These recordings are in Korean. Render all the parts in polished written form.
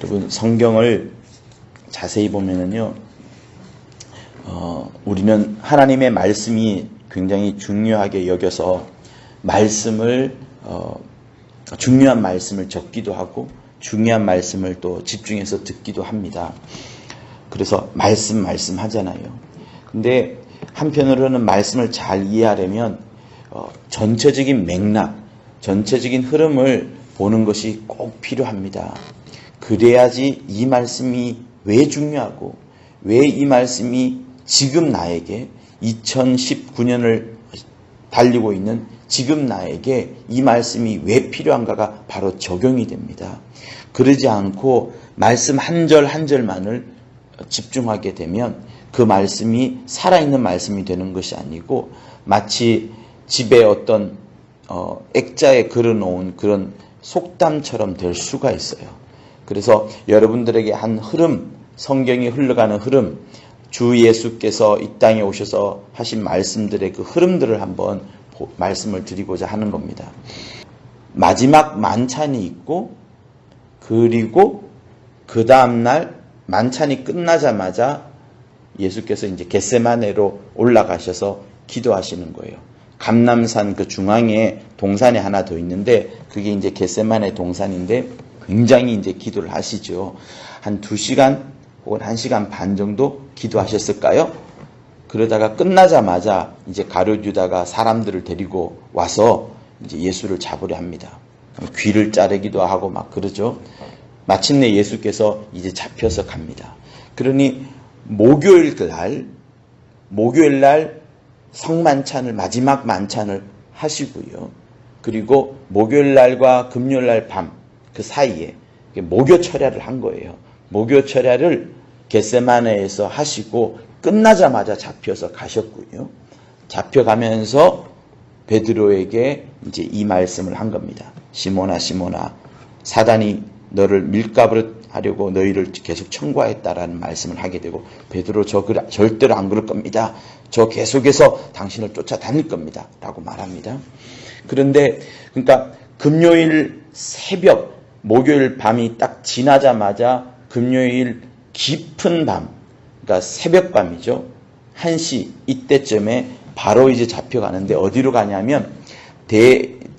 여러분, 성경을 자세히 보면은요, 우리는 하나님의 말씀이 굉장히 중요하게 여겨서 중요한 말씀을 적기도 하고 중요한 말씀을 또 집중해서 듣기도 합니다. 그래서 말씀 하잖아요. 근데 한편으로는 말씀을 잘 이해하려면 전체적인 맥락, 전체적인 흐름을 보는 것이 꼭 필요합니다. 그래야지 이 말씀이 왜 중요하고 왜 이 말씀이 지금 나에게 2019년을 달리고 있는 지금 나에게 이 말씀이 왜 필요한가가 바로 적용이 됩니다. 그러지 않고 말씀 한 절 한 절만을 집중하게 되면 그 말씀이 살아있는 말씀이 되는 것이 아니고 마치 집에 어떤 액자에 걸어놓은 그런 속담처럼 될 수가 있어요. 그래서 여러분들에게 한 흐름, 성경이 흘러가는 흐름, 주 예수께서 이 땅에 오셔서 하신 말씀들의 그 흐름들을 한번 말씀을 드리고자 하는 겁니다. 마지막 만찬이 있고 그리고 그 다음날 만찬이 끝나자마자 예수께서 이제 겟세마네로 올라가셔서 기도하시는 거예요. 감람산 그 중앙에 동산이 하나 더 있는데 그게 이제 겟세마네 동산인데 굉장히 이제 기도를 하시죠. 한 2시간 혹은 1시간 반 정도 기도하셨을까요? 그러다가 끝나자마자 이제 가룟 유다가 사람들을 데리고 와서 이제 예수를 잡으려 합니다. 귀를 자르기도 하고 막 그러죠. 마침내 예수께서 이제 잡혀서 갑니다. 그러니 목요일 날 성만찬을 마지막 만찬을 하시고요. 그리고 목요일 날과 금요일 날 밤 그 사이에 목요 철야를 한 거예요. 목요 철야를 겟세마네에서 하시고 끝나자마자 잡혀서 가셨고요. 잡혀가면서 베드로에게 이제 이 말씀을 한 겁니다. 시몬아, 시몬아, 사단이 너를 밀가부릇 하려고 너희를 계속 청구하였다라는 말씀을 하게 되고 베드로 절대로 안 그럴 겁니다. 저 계속해서 당신을 쫓아다닐 겁니다. 라고 말합니다. 그런데 그러니까 금요일 새벽, 목요일 밤이 딱 지나자마자 금요일 깊은 밤, 그러니까 새벽밤이죠. 1시 이때쯤에 바로 이제 잡혀가는데 어디로 가냐면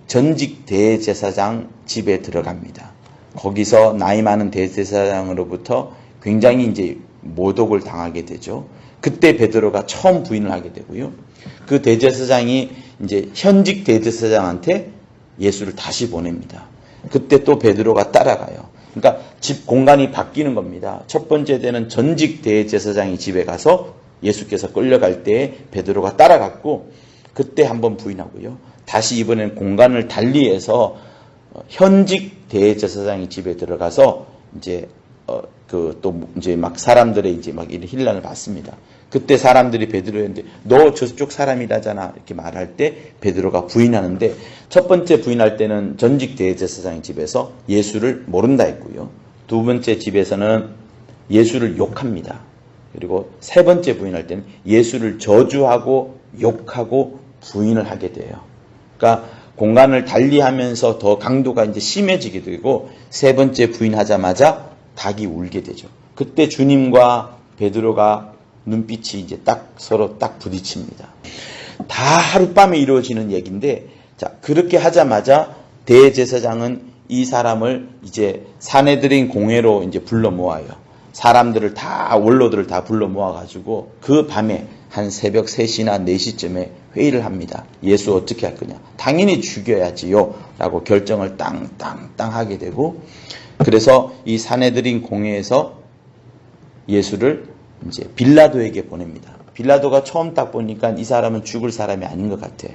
전직 대제사장 집에 들어갑니다. 거기서 나이 많은 대제사장으로부터 굉장히 이제 모독을 당하게 되죠. 그때 베드로가 처음 부인을 하게 되고요. 그 대제사장이 이제 현직 대제사장한테 예수를 다시 보냅니다. 그때 또 베드로가 따라가요. 그러니까 집 공간이 바뀌는 겁니다. 첫 번째 때는 전직 대제사장이 집에 가서 예수께서 끌려갈 때 베드로가 따라갔고 그때 한번 부인하고요. 다시 이번엔 공간을 달리해서 현직 대제사장이 집에 들어가서 이제 또 이제 막 사람들의 이제 막 이런 혼란을 받습니다. 그때 사람들이 베드로한테 너 저쪽 사람이라잖아 이렇게 말할 때 베드로가 부인하는데 첫 번째 부인할 때는 전직 대제사장의 집에서 예수를 모른다 했고요. 두 번째 집에서는 예수를 욕합니다. 그리고 세 번째 부인할 때는 예수를 저주하고 욕하고 부인을 하게 돼요. 그러니까 공간을 달리하면서 더 강도가 이제 심해지게 되고 세 번째 부인하자마자 닭이 울게 되죠. 그때 주님과 베드로가 눈빛이 이제 서로 딱 부딪힙니다. 다 하룻밤에 이루어지는 얘기인데, 자, 그렇게 하자마자 대제사장은 이 사람을 이제 사내들인 공회로 이제 불러 모아요. 사람들을 원로들을 다 불러 모아가지고 그 밤에 한 새벽 3시나 4시쯤에 회의를 합니다. 예수 어떻게 할 거냐. 당연히 죽여야지요. 라고 결정을 땅땅땅 하게 되고, 그래서 이 사내들인 공회에서 예수를 이제 빌라도에게 보냅니다. 빌라도가 처음 딱 보니까 이 사람은 죽을 사람이 아닌 것 같아.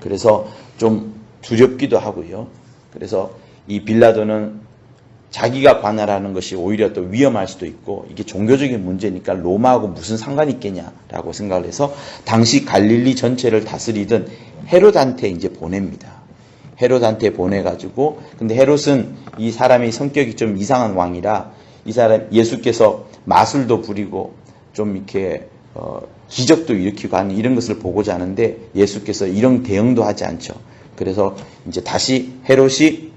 그래서 좀 두렵기도 하고요. 그래서 이 빌라도는 자기가 관할하는 것이 오히려 또 위험할 수도 있고 이게 종교적인 문제니까 로마하고 무슨 상관이 있겠냐라고 생각을 해서 당시 갈릴리 전체를 다스리던 헤롯한테 이제 보냅니다. 헤롯한테 보내가지고 근데 헤롯은 이 사람이 성격이 좀 이상한 왕이라 이 사람 예수께서 마술도 부리고 좀 이렇게 기적도 일으키고 하는 이런 것을 보고자 하는데 예수께서 이런 대응도 하지 않죠. 그래서 이제 다시 헤롯이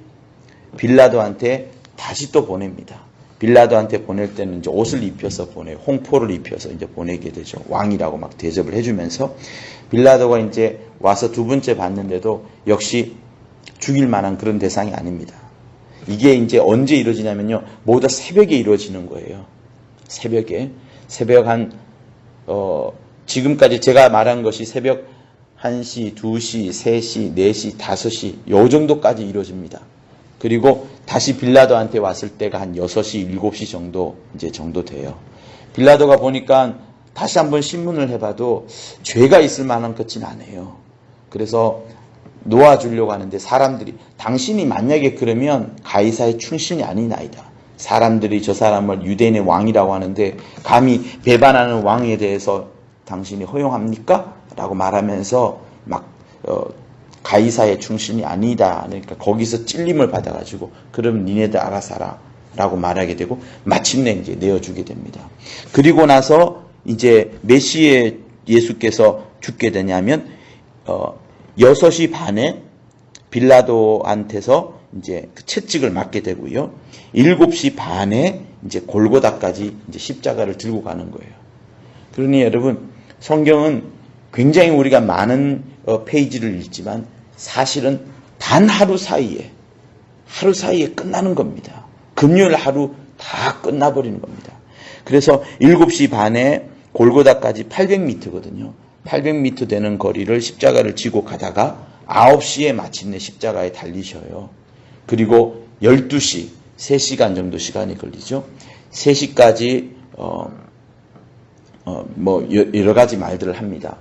빌라도한테 다시 또 보냅니다. 빌라도한테 보낼 때는 이제 옷을 입혀서 홍포를 입혀서 이제 보내게 되죠. 왕이라고 막 대접을 해주면서 빌라도가 이제 와서 두 번째 봤는데도 역시 죽일 만한 그런 대상이 아닙니다. 이게 이제 언제 이루어지냐면요. 모두 새벽에 이루어지는 거예요. 새벽 지금까지 제가 말한 것이 새벽 1시, 2시, 3시, 4시, 5시 요 정도까지 이루어집니다. 그리고 다시 빌라도한테 왔을 때가 한 6시, 7시 정도 돼요. 빌라도가 보니까 다시 한번 신문을 해봐도 죄가 있을 만한 것진 않아요. 그래서 놓아주려고 하는데 사람들이 당신이 만약에 그러면 가이사의 충신이 아니나이다. 사람들이 저 사람을 유대인의 왕이라고 하는데 감히 배반하는 왕에 대해서 당신이 허용합니까? 라고 말하면서 가이사의 충신이 아니다. 그러니까 거기서 찔림을 받아가지고 그럼 니네들 알아서 하라 라고 말하게 되고 마침내 이제 내어주게 됩니다. 그리고 나서 이제 몇 시에 예수께서 죽게 되냐면 6시 반에 빌라도한테서 이제 그 채찍을 맞게 되고요. 7시 반에 이제 골고다까지 이제 십자가를 들고 가는 거예요. 그러니 여러분 성경은 굉장히 우리가 많은 페이지를 읽지만 사실은 단 하루 사이에 끝나는 겁니다. 금요일 하루 다 끝나버리는 겁니다. 그래서 7시 반에 골고다까지 800m거든요. 800m 되는 거리를 십자가를 지고 가다가 9시에 마침내 십자가에 달리셔요. 그리고 12시, 3시간 정도 시간이 걸리죠. 3시까지 여러 가지 말들을 합니다.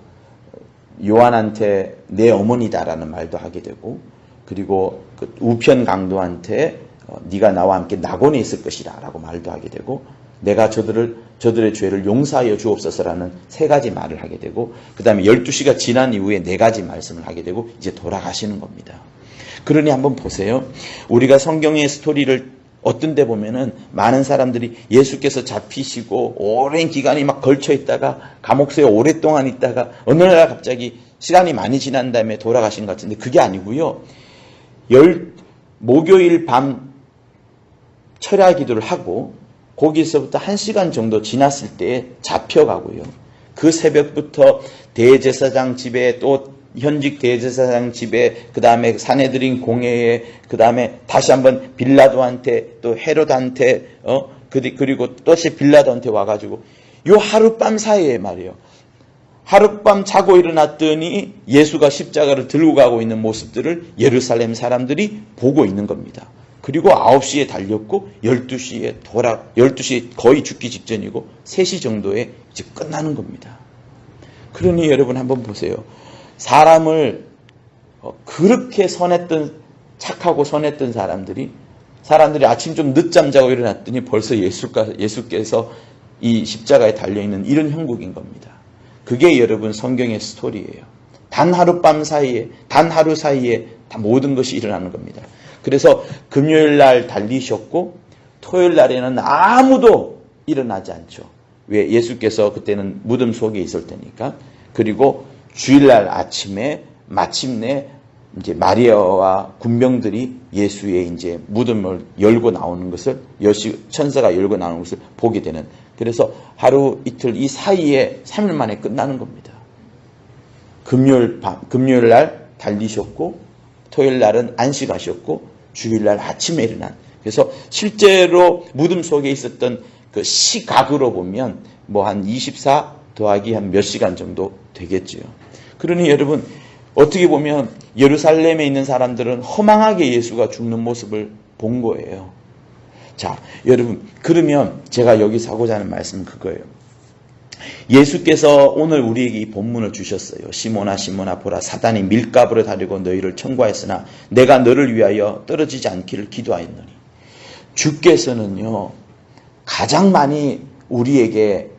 요한한테 내 어머니다라는 말도 하게 되고, 그리고 그 우편 강도한테 네가 나와 함께 낙원에 있을 것이다 라고 말도 하게 되고, 내가 저들의 죄를 용서하여 주옵소서라는 3가지 말을 하게 되고, 그 다음에 12시가 지난 이후에 4가지 말씀을 하게 되고 이제 돌아가시는 겁니다. 그러니 한번 보세요. 우리가 성경의 스토리를 어떤 데 보면은 많은 사람들이 예수께서 잡히시고 오랜 기간이 막 걸쳐 있다가 감옥소에 오랫동안 있다가 어느 날 갑자기 시간이 많이 지난 다음에 돌아가신 것 같은데 그게 아니고요. 목요일 밤 철야 기도를 하고 거기서부터 1시간 정도 지났을 때 잡혀가고요. 그 새벽부터 대제사장 집에 또 현직 대제사장 집에 그 다음에 사내들인 공회에 그 다음에 다시 한번 빌라도한테 또 헤롯한테 그리고 또다시 빌라도한테 와가지고 요 하룻밤 사이에 말이에요. 하룻밤 자고 일어났더니 예수가 십자가를 들고 가고 있는 모습들을 예루살렘 사람들이 보고 있는 겁니다. 그리고 9시에 달렸고 12시에 거의 죽기 직전이고 3시 정도에 이제 끝나는 겁니다. 그러니 여러분 한번 보세요. 사람을 그렇게 착하고 선했던 사람들이 아침 좀 늦잠 자고 일어났더니 벌써 예수께서 이 십자가에 달려있는 이런 형국인 겁니다. 그게 여러분 성경의 스토리예요. 단 하룻밤 사이에, 단 하루 사이에 다 모든 것이 일어나는 겁니다. 그래서 금요일 날 달리셨고 토요일 날에는 아무도 일어나지 않죠. 왜? 예수께서 그때는 무덤 속에 있을 테니까. 그리고 주일날 아침에 마침내 이제 마리아와 군병들이 예수의 이제 무덤을 열고 나오는 것을 천사가 열고 나오는 것을 보게 되는. 그래서 하루 이틀 이 사이에 3일 만에 끝나는 겁니다. 금요일 날 달리셨고 토요일 날은 안식하셨고 주일 날 아침에 일어난. 그래서 실제로 무덤 속에 있었던 그 시각으로 보면 뭐 한 24 더하기 한 몇 시간 정도 되겠지요. 그러니 여러분 어떻게 보면 예루살렘에 있는 사람들은 허망하게 예수가 죽는 모습을 본 거예요. 자, 여러분 그러면 제가 여기서 하고자 하는 말씀은 그거예요. 예수께서 오늘 우리에게 이 본문을 주셨어요. 시몬아 시몬아 보라 사단이 밀가부를 다리고 너희를 청구하였으나 내가 너를 위하여 떨어지지 않기를 기도하였노니. 주께서는요 가장 많이 우리에게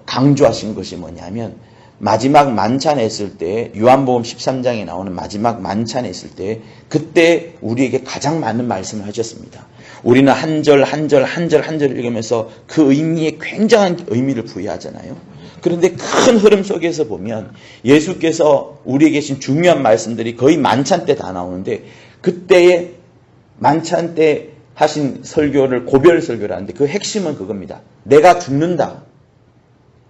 강조하신 것이 뭐냐면 마지막 만찬에 있을 때 요한복음 13장에 나오는 마지막 만찬에 있을 때 그때 우리에게 가장 많은 말씀을 하셨습니다. 우리는 한 절 읽으면서 그 의미에 굉장한 의미를 부여하잖아요. 그런데 큰 흐름 속에서 보면 예수께서 우리에게 계신 중요한 말씀들이 거의 만찬 때 다 나오는데 그때의 만찬 때 하신 설교를 고별 설교를 하는데 그 핵심은 그겁니다. 내가 죽는다.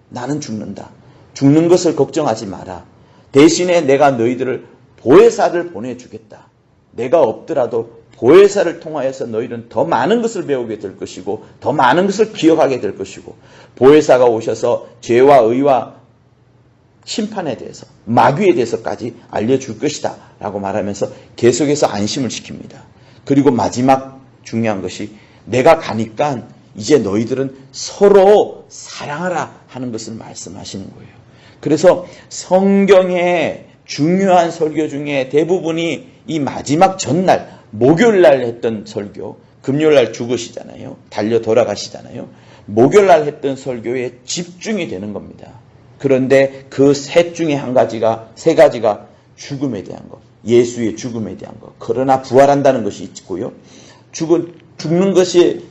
나는 죽는다. 죽는 것을 걱정하지 마라. 대신에 내가 너희들을 보혜사를 보내주겠다. 내가 없더라도 보혜사를 통하여서 너희는 더 많은 것을 배우게 될 것이고 더 많은 것을 기억하게 될 것이고 보혜사가 오셔서 죄와 의와 심판에 대해서 마귀에 대해서까지 알려줄 것이다 라고 말하면서 계속해서 안심을 시킵니다. 그리고 마지막 중요한 것이 내가 가니까 이제 너희들은 서로 사랑하라 하는 것을 말씀하시는 거예요. 그래서 성경의 중요한 설교 중에 대부분이 이 마지막 전날 목요일날 했던 설교, 금요일날 죽으시잖아요. 달려 돌아가시잖아요. 목요일날 했던 설교에 집중이 되는 겁니다. 그런데 그 셋 중에 세 가지가 죽음에 대한 것, 예수의 죽음에 대한 것. 그러나 부활한다는 것이 있고요. 죽는 것이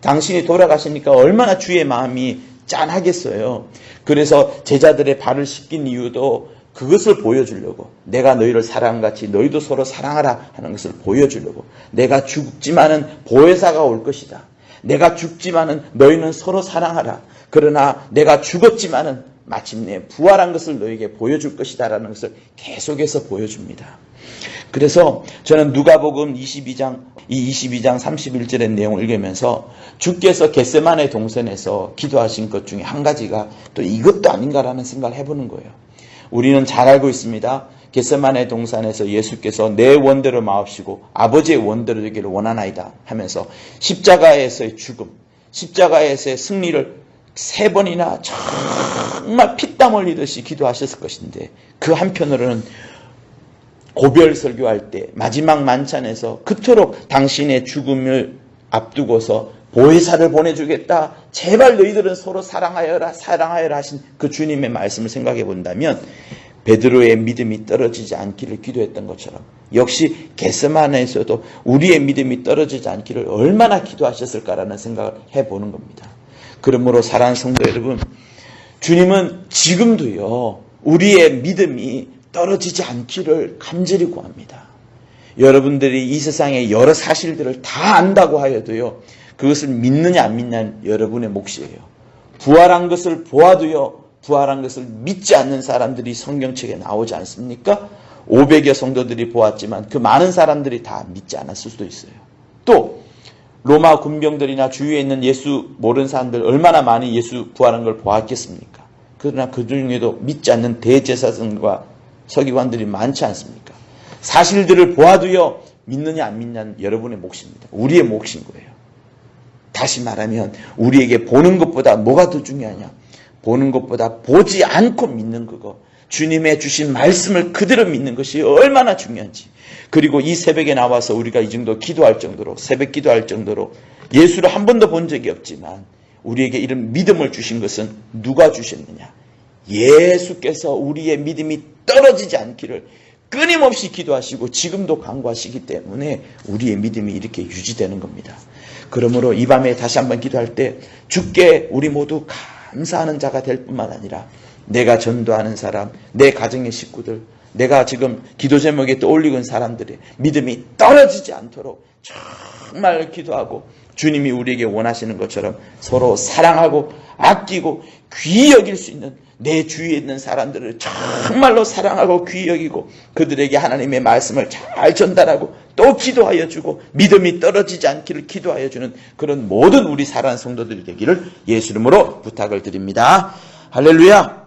당신이 돌아가시니까 얼마나 주의 마음이 짠하겠어요. 그래서 제자들의 발을 씻긴 이유도 그것을 보여주려고, 내가 너희를 사랑같이 너희도 서로 사랑하라 하는 것을 보여주려고, 내가 죽지만은 보혜사가 올 것이다. 내가 죽지만은 너희는 서로 사랑하라. 그러나 내가 죽었지만은 마침내 부활한 것을 너희에게 보여줄 것이다 라는 것을 계속해서 보여줍니다. 그래서 저는 누가복음 22장 31절의 내용을 읽으면서 주께서 겟세마네 동산에서 기도하신 것 중에 한 가지가 또 이것도 아닌가라는 생각을 해보는 거예요. 우리는 잘 알고 있습니다. 겟세마네 동산에서 예수께서 내 원대로 마옵시고 아버지의 원대로 되기를 원하나이다 하면서 십자가에서의 죽음, 십자가에서의 승리를 3번이나 정말 피땀 흘리듯이 기도하셨을 것인데, 그 한편으로는 고별 설교할 때 마지막 만찬에서 그토록 당신의 죽음을 앞두고서 보혜사를 보내주겠다, 제발 너희들은 서로 사랑하여라 하신 그 주님의 말씀을 생각해 본다면 베드로의 믿음이 떨어지지 않기를 기도했던 것처럼 역시 겟세마네에서도 우리의 믿음이 떨어지지 않기를 얼마나 기도하셨을까라는 생각을 해보는 겁니다. 그러므로 사랑하는 성도 여러분, 주님은 지금도요 우리의 믿음이 떨어지지 않기를 간절히 구합니다. 여러분들이 이 세상의 여러 사실들을 다 안다고 하여도요, 그것을 믿느냐 안 믿느냐는 여러분의 몫이에요. 부활한 것을 보아도요, 부활한 것을 믿지 않는 사람들이 성경책에 나오지 않습니까? 500여 성도들이 보았지만 그 많은 사람들이 다 믿지 않았을 수도 있어요. 또 로마 군병들이나 주위에 있는 예수 모르는 사람들 얼마나 많이 예수 부활한 걸 보았겠습니까? 그러나 그 중에도 믿지 않는 대제사장과 서기관들이 많지 않습니까? 사실들을 보아도요, 믿느냐 안 믿느냐는 여러분의 몫입니다. 우리의 몫인 거예요. 다시 말하면 우리에게 보는 것보다 뭐가 더 중요하냐? 보는 것보다 보지 않고 믿는 그거, 주님의 주신 말씀을 그대로 믿는 것이 얼마나 중요한지. 그리고 이 새벽에 나와서 우리가 이 정도 기도할 정도로, 새벽 기도할 정도로 예수를 한 번도 본 적이 없지만 우리에게 이런 믿음을 주신 것은 누가 주셨느냐? 예수께서 우리의 믿음이 떨어지지 않기를 끊임없이 기도하시고 지금도 간구하시기 때문에 우리의 믿음이 이렇게 유지되는 겁니다. 그러므로 이 밤에 다시 한번 기도할 때 주께 우리 모두 감사하는 자가 될 뿐만 아니라 내가 전도하는 사람, 내 가정의 식구들, 내가 지금 기도 제목에 떠올리고 있는 사람들의 믿음이 떨어지지 않도록 정말 기도하고 주님이 우리에게 원하시는 것처럼 서로 사랑하고 아끼고 귀히 여길 수 있는, 내 주위에 있는 사람들을 정말로 사랑하고 귀히 여기고 그들에게 하나님의 말씀을 잘 전달하고 또 기도하여 주고 믿음이 떨어지지 않기를 기도하여 주는 그런 모든 우리 사랑하는 성도들이 되기를 예수 이름으로 부탁을 드립니다. 할렐루야.